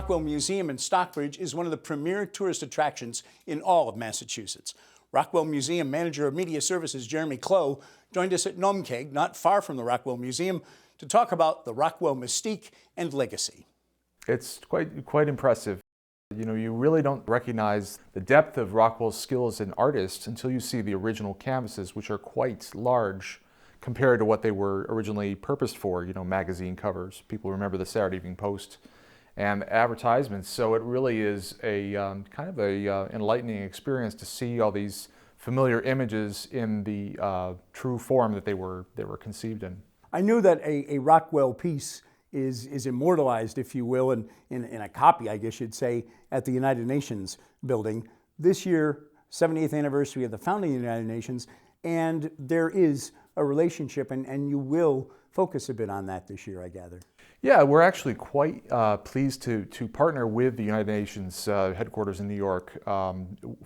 Rockwell Museum in Stockbridge is one of the premier tourist attractions in all of Massachusetts. Rockwell Museum Manager of Media Services Jeremy Clowe joined us at Nomkeg, not far from the Rockwell Museum, to talk about the Rockwell mystique and legacy. It's quite impressive. You know, you really don't recognize the depth of Rockwell's skill as an artist until you see the original canvases, which are quite large compared to what they were originally purposed for, you know, magazine covers. People remember the Saturday Evening Post and advertisements. So it really is a kind of a enlightening experience to see all these familiar images in the true form that they were conceived in. I knew that a Rockwell piece is immortalized, if you will, in a copy, I guess you'd say, at the United Nations building. This year, 70th anniversary of the founding of the United Nations, and there is a relationship, and you will focus a bit on that this year, I gather. Yeah, we're actually quite pleased to partner with the United Nations headquarters in New York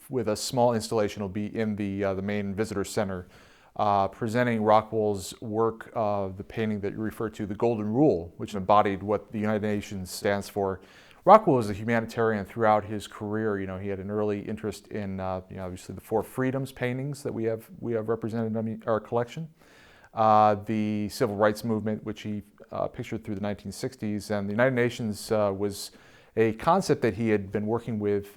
with a small installation. It'll be in the main visitor center, presenting Rockwell's work, the painting that you referred to, the Golden Rule, which embodied what the United Nations stands for. Rockwell was a humanitarian throughout his career. You know, he had an early interest in, you know, obviously the Four Freedoms paintings that we have represented in our collection, the Civil Rights Movement, which he pictured through the 1960s, and the United Nations was a concept that he had been working with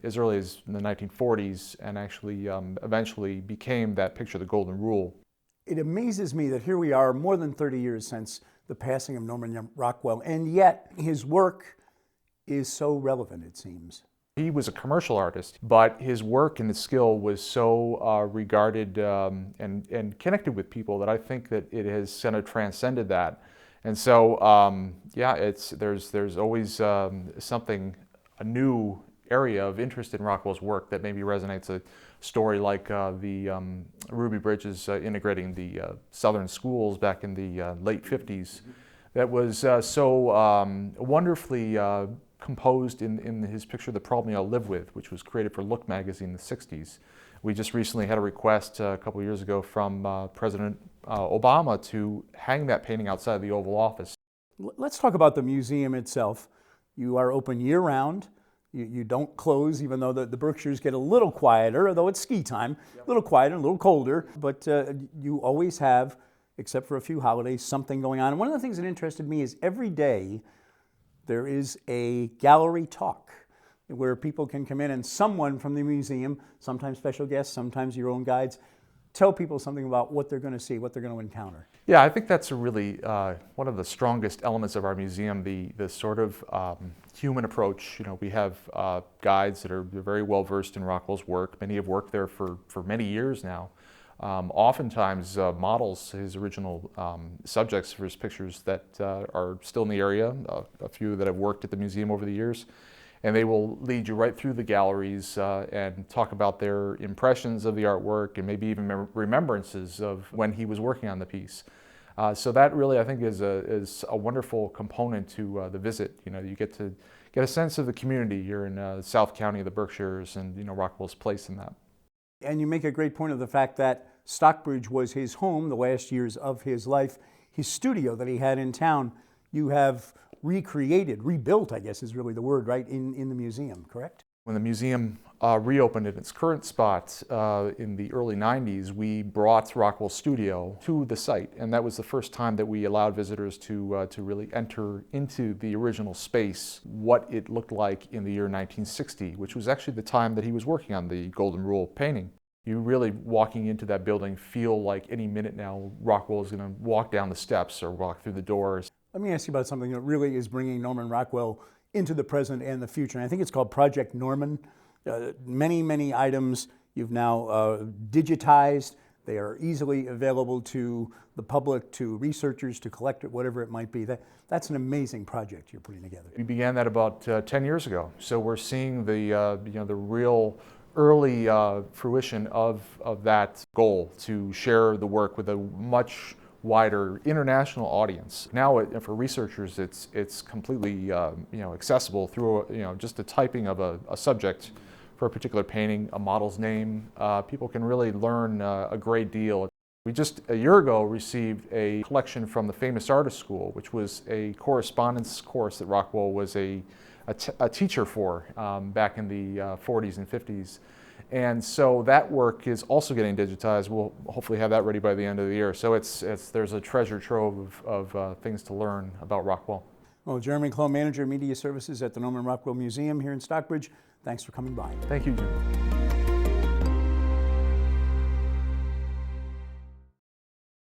as early as in the 1940s, and actually eventually became that picture, the Golden Rule. It amazes me that here we are more than 30 years since the passing of Norman Rockwell, and yet his work is so relevant, it seems. He was a commercial artist, but his work and his skill was so regarded and connected with people that I think that it has kind of transcended that. And so, yeah, there's always something, a new area of interest in Rockwell's work that maybe resonates. A story like the Ruby Bridges integrating the Southern schools back in the late 50s, that was so wonderfully composed in his picture, The Problem You All Live With, which was created for Look magazine in the 60s. We just recently had a request a couple years ago from President Obama to hang that painting outside the Oval Office. Let's talk about the museum itself. You are open year-round. You don't close, even though the Berkshires get a little quieter, although it's ski time, a little quieter, a little colder, but you always have, except for a few holidays, something going on. And one of the things that interested me is every day there is a gallery talk where people can come in and someone from the museum, sometimes special guests, sometimes your own guides, tell people something about what they're going to see, what they're going to encounter. Yeah, I think that's a really one of the strongest elements of our museum, the sort of human approach. You know, we have guides that are very well versed in Rockwell's work. Many have worked there for many years now. Oftentimes models his original subjects for his pictures that are still in the area, a few that have worked at the museum over the years. And they will lead you right through the galleries and talk about their impressions of the artwork and maybe even remembrances of when he was working on the piece. So that really, I think, is a wonderful component to the visit. You know, you get to get a sense of the community here in South County of the Berkshires and, you know, Rockwell's place in that. And you make a great point of the fact that Stockbridge was his home the last years of his life. His studio that he had in town, you have recreated, rebuilt, I guess is really the word, right, in the museum, correct? When the museum reopened in its current spot in the early 90s, we brought Rockwell's studio to the site, and that was the first time that we allowed visitors to really enter into the original space, what it looked like in the year 1960, which was actually the time that he was working on the Golden Rule painting. You really, walking into that building, feel like any minute now Rockwell is going to walk down the steps or walk through the doors. Let me ask you about something that really is bringing Norman Rockwell into the present and the future. And I think it's called Project Norman. Many items you've now digitized. They are easily available to the public, to researchers, to collect it, whatever it might be. That's an amazing project you're putting together. We began that about 10 years ago. So we're seeing the you know, the real early fruition of that goal to share the work with a much wider international audience. Now, for researchers, it's completely you know, accessible through you know, just the typing of a subject for a particular painting, a model's name. People can really learn a great deal. We just a year ago received a collection from the Famous Artist School, which was a correspondence course that Rockwell was a a teacher for back in the 40s and 50s. And so that work is also getting digitized. We'll hopefully have that ready by the end of the year. So there's a treasure trove of things to learn about Rockwell. Well, Jeremy Clowe, Manager of Media Services at the Norman Rockwell Museum here in Stockbridge, thanks for coming by. Thank you, Jim.